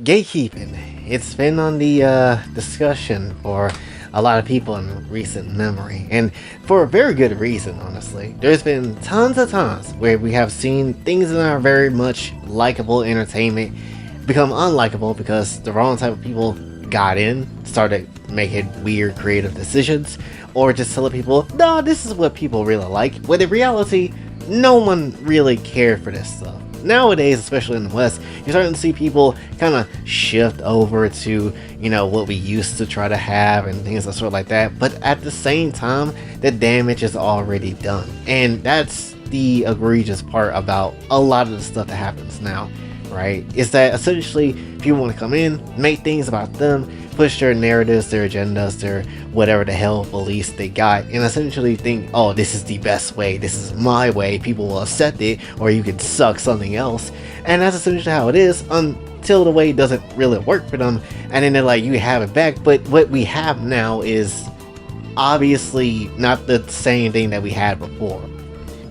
Gatekeeping. It's been on the discussion for a lot of people in recent memory, and for a very good reason, honestly. There's been tons of times where we have seen things that are very much likable entertainment become unlikable because the wrong type of people got in, started making weird creative decisions, or just telling people, no, this is what people really like, when in reality, no one really cared for this stuff. Nowadays, especially in the West, you're starting to see people kind of shift over to, what we used to try to have and things of sort like that. But at the same time, the damage is already done. And that's the egregious part about a lot of the stuff that happens now, right? Is that essentially people want to come in, make things about them, push their narratives, their agendas, their whatever the hell beliefs they got, and essentially think, oh, this is the best way, this is my way, people will accept it, or you can suck something else. And that's essentially how it is until the way doesn't really work for them, and then they're like, you have it back. But what we have now is obviously not the same thing that we had before.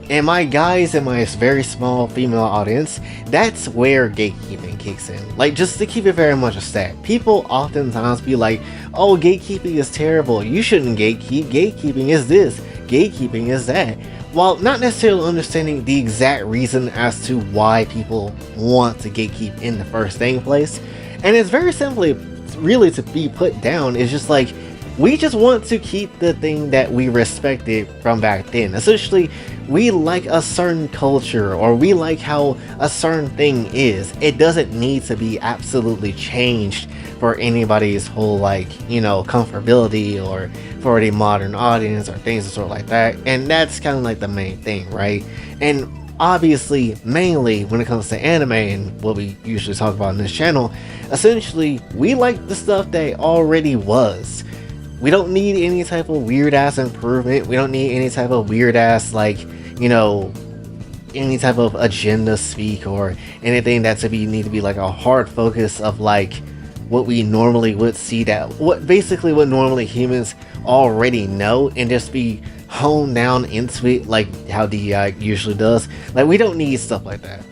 And my guys and my very small female audience, that's where gatekeeping kicks in. Like, just to keep it very much a stat, people oftentimes be like, oh, gatekeeping is terrible, you shouldn't gatekeep, gatekeeping is this, gatekeeping is that, while not necessarily understanding the exact reason as to why people want to gatekeep in the first dang place. And it's very simply, really, to be put down, is just like, we just want to keep the thing that we respected from back then. Essentially, we like a certain culture, or we like how a certain thing is. It doesn't need to be absolutely changed for anybody's whole, comfortability, or for the modern audience, or things of sort like that. And that's kind of like the main thing, right? And obviously, mainly when it comes to anime and what we usually talk about on this channel, essentially, we like the stuff that already was. We don't need any type of weird ass improvement. We don't need any type of weird ass, any type of agenda speak, or anything that's need to be like a hard focus of what we normally would see, that what normally humans already know, and just be honed down into it like how the usually does. Like, we don't need stuff like that.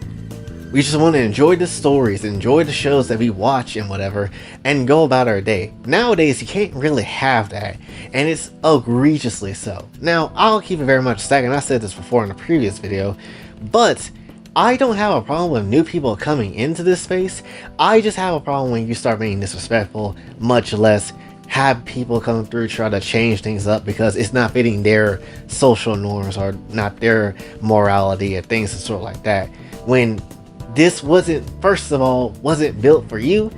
We just want to enjoy the stories, enjoy the shows that we watch and whatever, and go about our day. Nowadays, you can't really have that, and it's egregiously so. Now, I'll keep it very much a second. I said this before in a previous video, but I don't have a problem with new people coming into this space. I just have a problem when you start being disrespectful, much less have people come through try to change things up because it's not fitting their social norms or not their morality and things sort of like that. When this wasn't built for you.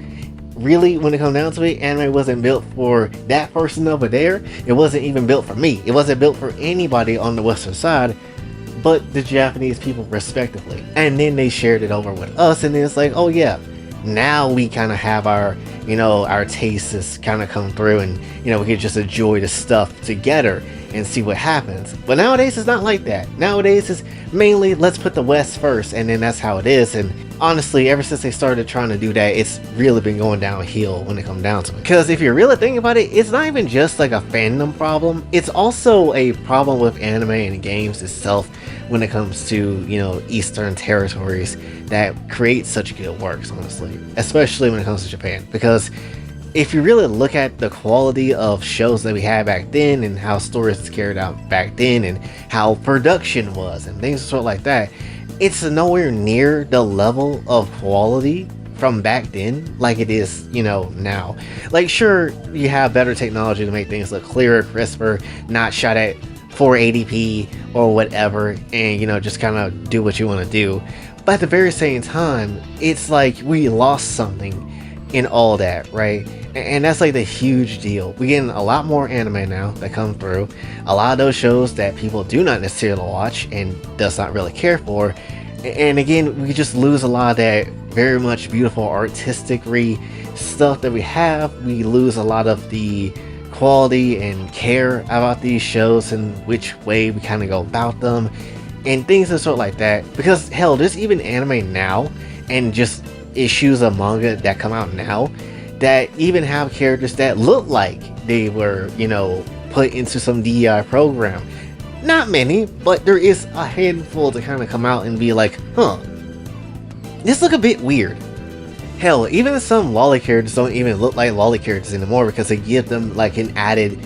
Really, when it comes down to it, anime wasn't built for that person over there. It wasn't even built for me. It wasn't built for anybody on the Western side, but the Japanese people respectively. And then they shared it over with us, and then it's like, oh yeah, now we kind of have our, our tastes kind of come through, and we can just enjoy the stuff together and see what happens. But nowadays it's not like that. Nowadays it's mainly, let's put the West first, and then that's how it is. And honestly, ever since they started trying to do that, it's really been going downhill when it comes down to it. Because if you really think about it, it's not even just like a fandom problem, it's also a problem with anime and games itself when it comes to, Eastern territories that create such good works, honestly. Especially when it comes to Japan. Because if you really look at the quality of shows that we had back then, and how stories was carried out back then, and how production was, and things sort of like that, it's nowhere near the level of quality from back then like it is, now. Like, sure, you have better technology to make things look clearer, crisper, not shot at 480p or whatever, and just kind of do what you want to do. But at the very same time, it's like we lost something in all that, right? And that's like the huge deal. We're getting a lot more anime now that come through. A lot of those shows that people do not necessarily watch and does not really care for. And again, we just lose a lot of that very much beautiful artistic stuff that we have. We lose a lot of the quality and care about these shows and which way we kind of go about them and things that sort of like that. Because hell, there's even anime now and just issues of manga that come out now that even have characters that look like they were, put into some DEI program. Not many, but there is a handful to kind of come out and be like, huh, this look a bit weird. Hell, even some lolly characters don't even look like lolly characters anymore because they give them like an added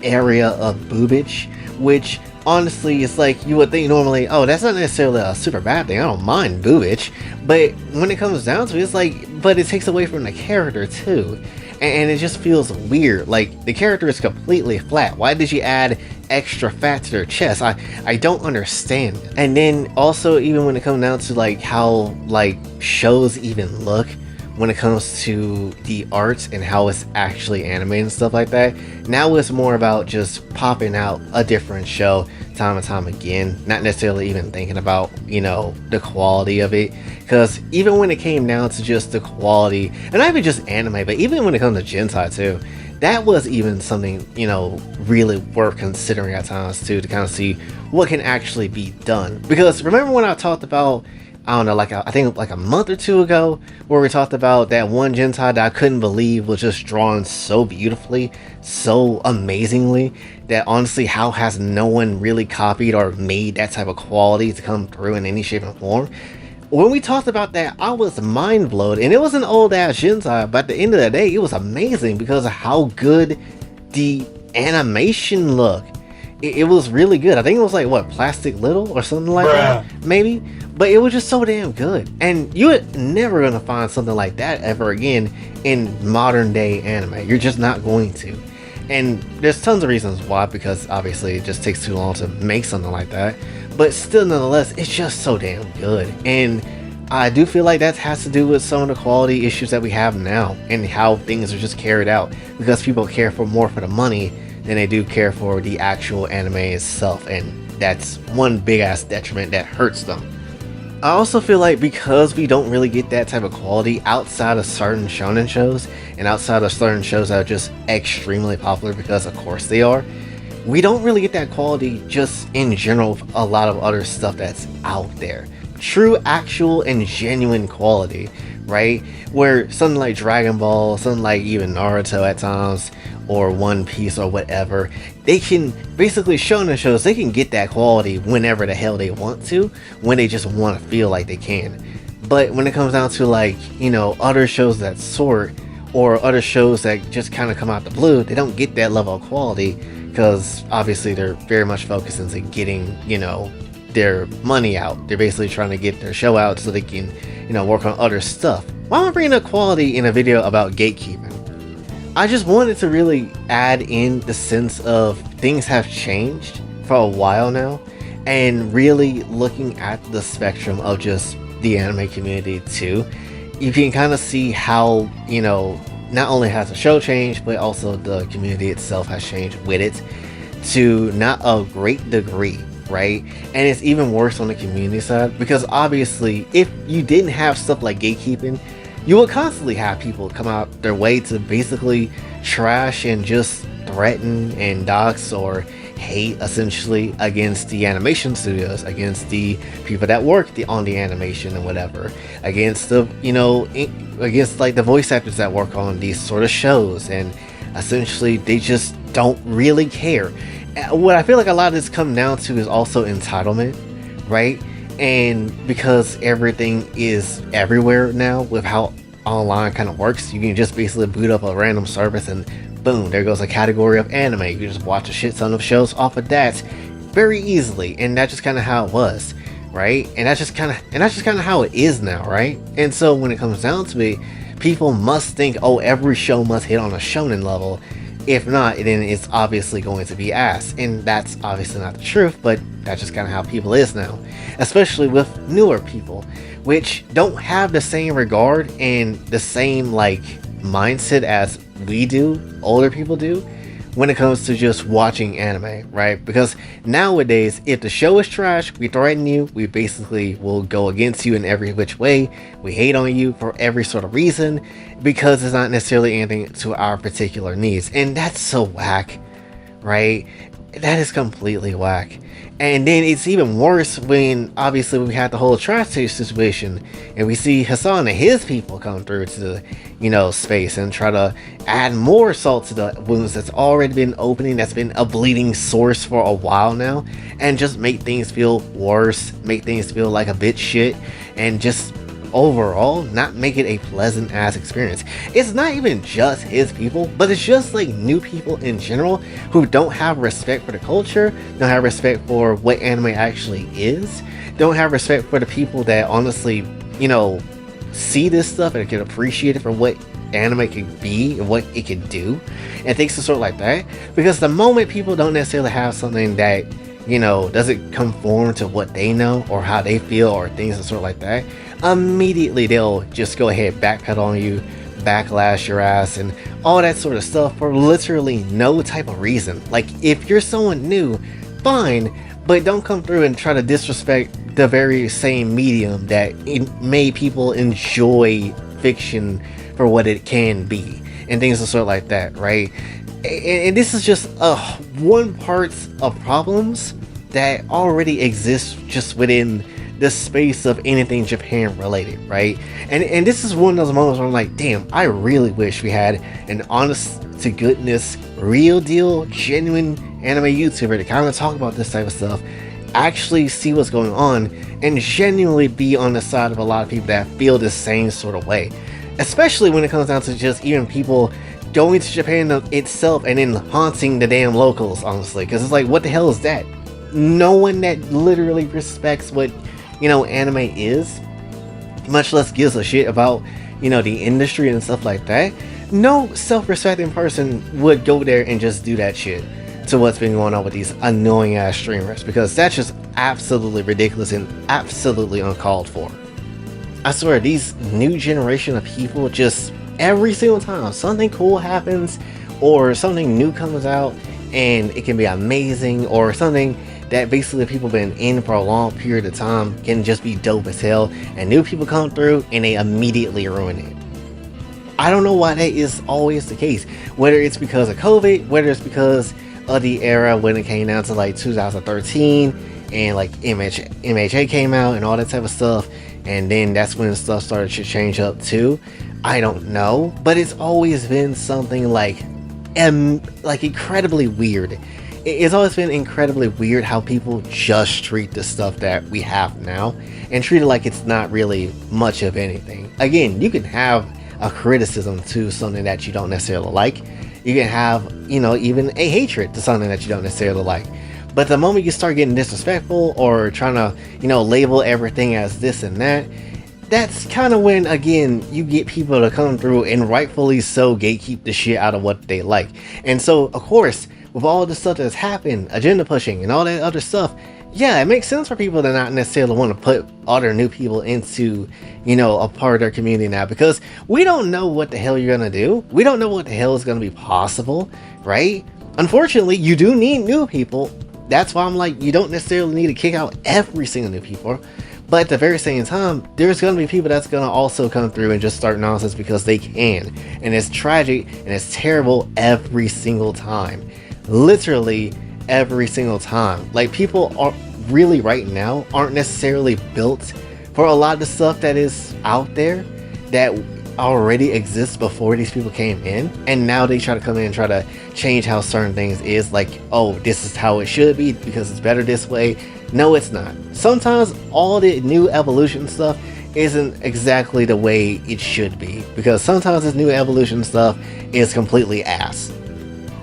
area of boobage, which honestly is like you would think normally, oh, that's not necessarily a super bad thing. I don't mind boobage, but when it comes down to it, it's like, but it takes away from the character too, and it just feels weird. Like the character is completely flat. Why did you add extra fat to their chest? I don't understand. And then also even when it comes down to like how like shows even look when it comes to the art and how it's actually animated and stuff like that. Now it's more about just popping out a different show time and time again, not necessarily even thinking about, you know, the quality of it. Because even when it came down to just the quality, and not even just anime, but even when it comes to Gentai too, that was even something, you know, really worth considering at times too, to kind of see what can actually be done. Because remember when I talked about, I don't know, like I think like a month or two ago, where we talked about that one Gentai that I couldn't believe was just drawn so beautifully, so amazingly, that honestly, how has no one really copied or made that type of quality to come through in any shape or form? When we talked about that, I was mind blown, and it was an old ass Gentai, but at the end of the day, it was amazing because of how good the animation looked. It was really good. I think it was like, what, Plastic Little or something like that, maybe? But it was just so damn good. And you're never going to find something like that ever again in modern day anime. You're just not going to. And there's tons of reasons why, because obviously it just takes too long to make something like that. But still, nonetheless, it's just so damn good. And I do feel like that has to do with some of the quality issues that we have now and how things are just carried out. Because people care for more for the money than they do care for the actual anime itself, and that's one big ass detriment that hurts them. I also feel like because we don't really get that type of quality outside of certain shonen shows and outside of certain shows that are just extremely popular, because of course they are, we don't really get that quality just in general of a lot of other stuff that's out there. True, actual, and genuine quality, right? Where something like Dragon Ball, something like even Naruto at times, or One Piece or whatever, they can basically shonen shows, they can get that quality whenever the hell they want to, when they just want to feel like they can. But when it comes down to like, you know, other shows that sort, or other shows that just kind of come out the blue, they don't get that level of quality because obviously they're very much focused into getting, you know, their money out. They're basically trying to get their show out so they can, you know, work on other stuff. Why am I bringing up quality in a video about gatekeeping? I just wanted to really add in the sense of things have changed for a while now, and really looking at the spectrum of just the anime community too. You can kind of see how, you know, not only has the show changed, but also the community itself has changed with it to not a great degree, right? And it's even worse on the community side, because obviously if you didn't have stuff like gatekeeping, you will constantly have people come out their way to basically trash and just threaten and dox or hate essentially against the animation studios, against the people that work on the animation and whatever, against the, you know, against like the voice actors that work on these sort of shows, and essentially they just don't really care. What I feel like a lot of this comes down to is also entitlement, right? And because everything is everywhere now with how online kind of works, you can just basically boot up a random service and boom, there goes a category of anime. You just watch a shit ton of shows off of that very easily, and that's just kind of how it was, right? And that's just kind of how it is now, right? And so when it comes down to it, people must think, oh, every show must hit on a shonen level. If not, then it's obviously going to be ass. And that's obviously not the truth, but that's just kind of how people is now. Especially with newer people, which don't have the same regard and the same like mindset as we do, older people do, when it comes to just watching anime, right? Because nowadays, if the show is trash, we threaten you, we basically will go against you in every which way, we hate on you for every sort of reason, because it's not necessarily anything to our particular needs. And that's so whack, right? That is completely whack. And then it's even worse when obviously we had the whole trash taste situation, and we see Hassan and his people come through to the, you know, space and try to add more salt to the wounds that's already been opening, that's been a bleeding source for a while now, and just make things feel worse, make things feel like a bit shit, and just overall not make it a pleasant ass experience. It's not even just his people, but it's just like new people in general who don't have respect for the culture, don't have respect for what anime actually is, don't have respect for the people that honestly, see this stuff and can appreciate it for what anime can be and what it can do, and things of sort like that. Because the moment people don't necessarily have something that doesn't conform to what they know or how they feel or things of sort like that, immediately they'll just go ahead, backpedal on you, backlash your ass, and all that sort of stuff for literally no type of reason. Like, if you're someone new, fine, but don't come through and try to disrespect the very same medium that made people enjoy fiction for what it can be, and things of sort like that, right? And this is just one part of problems that already exist just within the space of anything Japan related, right? And this is one of those moments where I'm like, damn, I really wish we had an honest to goodness, real deal, genuine anime YouTuber to kind of talk about this type of stuff, actually see what's going on, and genuinely be on the side of a lot of people that feel the same sort of way. Especially when it comes down to just even people going to Japan itself and then haunting the damn locals, honestly. Because it's like, what the hell is that? No one that literally respects what, anime is, much less gives a shit about, the industry and stuff like that. No self-respecting person would go there and just do that shit to what's been going on with these annoying ass streamers, because that's just absolutely ridiculous and absolutely uncalled for. I swear, these new generation of people, just every single time something cool happens or something new comes out and it can be amazing, or something that basically people been in for a long period of time can just be dope as hell, and new people come through and they immediately ruin it. I don't know why that is always the case, whether it's because of COVID, whether it's because of the era when it came down to like 2013 and like MHA came out and all that type of stuff, and then that's when stuff started to change up too. I don't know, but it's always been something like incredibly weird. It's always been incredibly weird how people just treat the stuff that we have now and treat it like it's not really much of anything. Again, you can have a criticism to something that you don't necessarily like. You can have, even a hatred to something that you don't necessarily like. But the moment you start getting disrespectful or trying to, label everything as this and that, that's kind of when, again, you get people to come through and rightfully so gatekeep the shit out of what they like. And so, of course, with all the stuff that's happened, agenda pushing and all that other stuff, yeah, it makes sense for people to not necessarily want to put other new people into, a part of their community now, because we don't know what the hell you're going to do. We don't know what the hell is going to be possible, right? Unfortunately, you do need new people. That's why I'm like, you don't necessarily need to kick out every single new people. But at the very same time, there's going to be people that's going to also come through and just start nonsense because they can. And it's tragic and it's terrible every single time. Literally every single time. Like, people are really right now aren't necessarily built for a lot of the stuff that is out there that already exists before these people came in, and now they try to come in and try to change how certain things is, like, oh, this is how it should be because it's better this way. No, it's not. Sometimes all the new evolution stuff isn't exactly the way it should be, because sometimes this new evolution stuff is completely ass.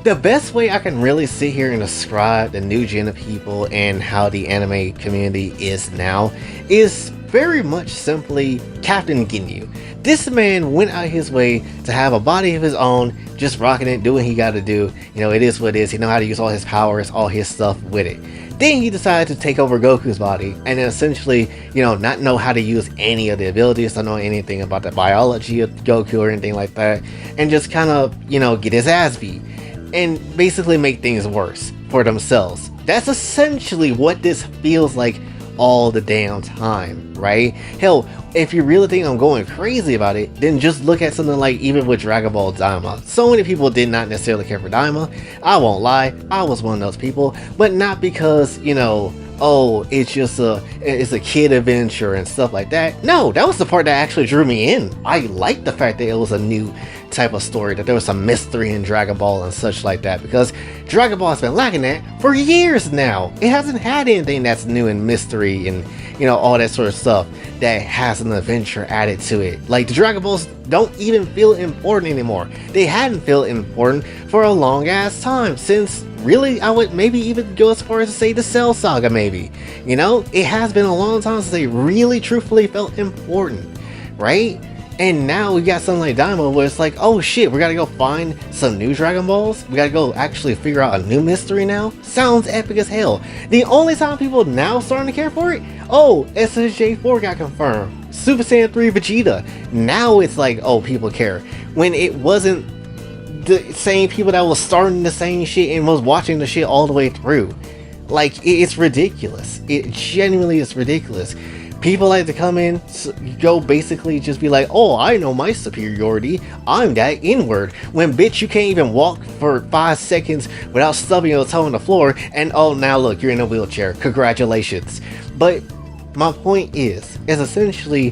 The best way I can really sit here and describe the new gen of people and how the anime community is now is very much simply Captain Ginyu. This man went out his way to have a body of his own, just rocking it, doing what he got to do. It is what it is. He know how to use all his powers, all his stuff with it. Then he decided to take over Goku's body and essentially, not know how to use any of the abilities, not know anything about the biology of Goku or anything like that, and just kind of, get his ass beat and basically make things worse for themselves. That's essentially what this feels like all the damn time, right? Hell, if you really think I'm going crazy about it, then just look at something like even with Dragon Ball Daima. So many people did not necessarily care for Daima. I won't lie, I was one of those people, but not because, oh, it's a kid adventure and stuff like that. No, that was the part that actually drew me in. I liked the fact that it was a new type of story, that there was some mystery in Dragon Ball and such like that, because Dragon Ball has been lacking that for years now. It hasn't had anything that's new and mystery and all that sort of stuff. that has an adventure added to it. Like, the Dragon Balls don't even feel important anymore. They hadn't felt important for a long ass time, since really, I would maybe even go as far as to say the Cell Saga, maybe. You know, it has been a long time since they really truthfully felt important, right? And now we got something like Diamond where it's like, oh shit, we gotta go find some new Dragon Balls? We gotta go actually figure out a new mystery now? Sounds epic as hell. The only time people now starting to care for it? Oh, SSJ4 got confirmed. Super Saiyan 3 Vegeta. Now it's like, oh, people care. When it wasn't the same people that was starting the same shit and was watching the shit all the way through. Like, it's ridiculous. It genuinely is ridiculous. People like to come in, go basically just be like, oh, I know my superiority, I'm that N-word. When bitch, you can't even walk for 5 seconds without stubbing your toe on the floor, and oh, now look, you're in a wheelchair, congratulations. But my point is essentially,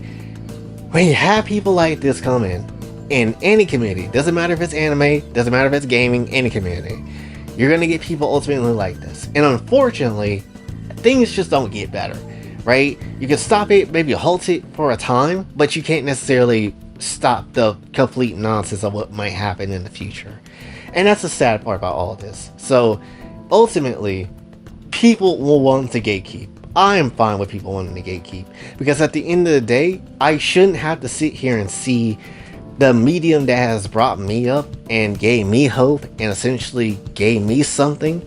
when you have people like this come in any community, doesn't matter if it's anime, doesn't matter if it's gaming, any community, you're gonna get people ultimately like this. And unfortunately, things just don't get better. Right? You can stop it, maybe halt it for a time, but you can't necessarily stop the complete nonsense of what might happen in the future. And that's the sad part about all of this. So, ultimately, people will want to gatekeep. I am fine with people wanting to gatekeep, because at the end of the day, I shouldn't have to sit here and see the medium that has brought me up and gave me hope and essentially gave me something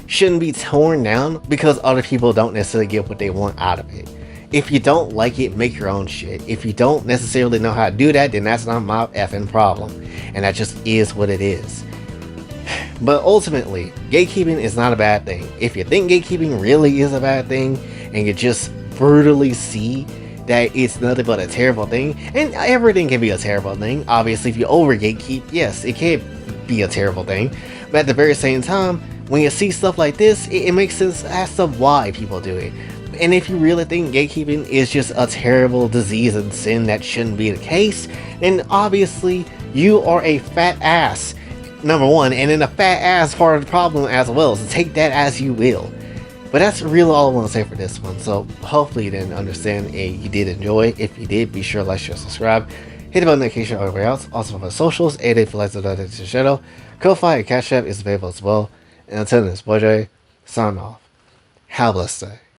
shouldn't be torn down because other people don't necessarily get what they want out of it. If you don't like it, make your own shit. If you don't necessarily know how to do that, then that's not my effing problem. And that just is what it is. But ultimately, gatekeeping is not a bad thing. If you think gatekeeping really is a bad thing, and you just brutally see that it's nothing but a terrible thing, and everything can be a terrible thing. Obviously, if you over gatekeep, yes, it can be a terrible thing. But at the very same time, when you see stuff like this, it makes sense as to why people do it. And if you really think gatekeeping is just a terrible disease and sin that shouldn't be the case, then obviously you are a fat ass, number one, and then a fat ass part of the problem as well, so take that as you will. But that's really all I want to say for this one. So hopefully you didn't understand and you did enjoy. If you did, be sure to like, share, subscribe, hit the bell notification everywhere else. Also on my socials, 8 for likes of the shadow. Kofi and Cash App is available as well. And until then, it's boy J, sign off. Have a blessed day.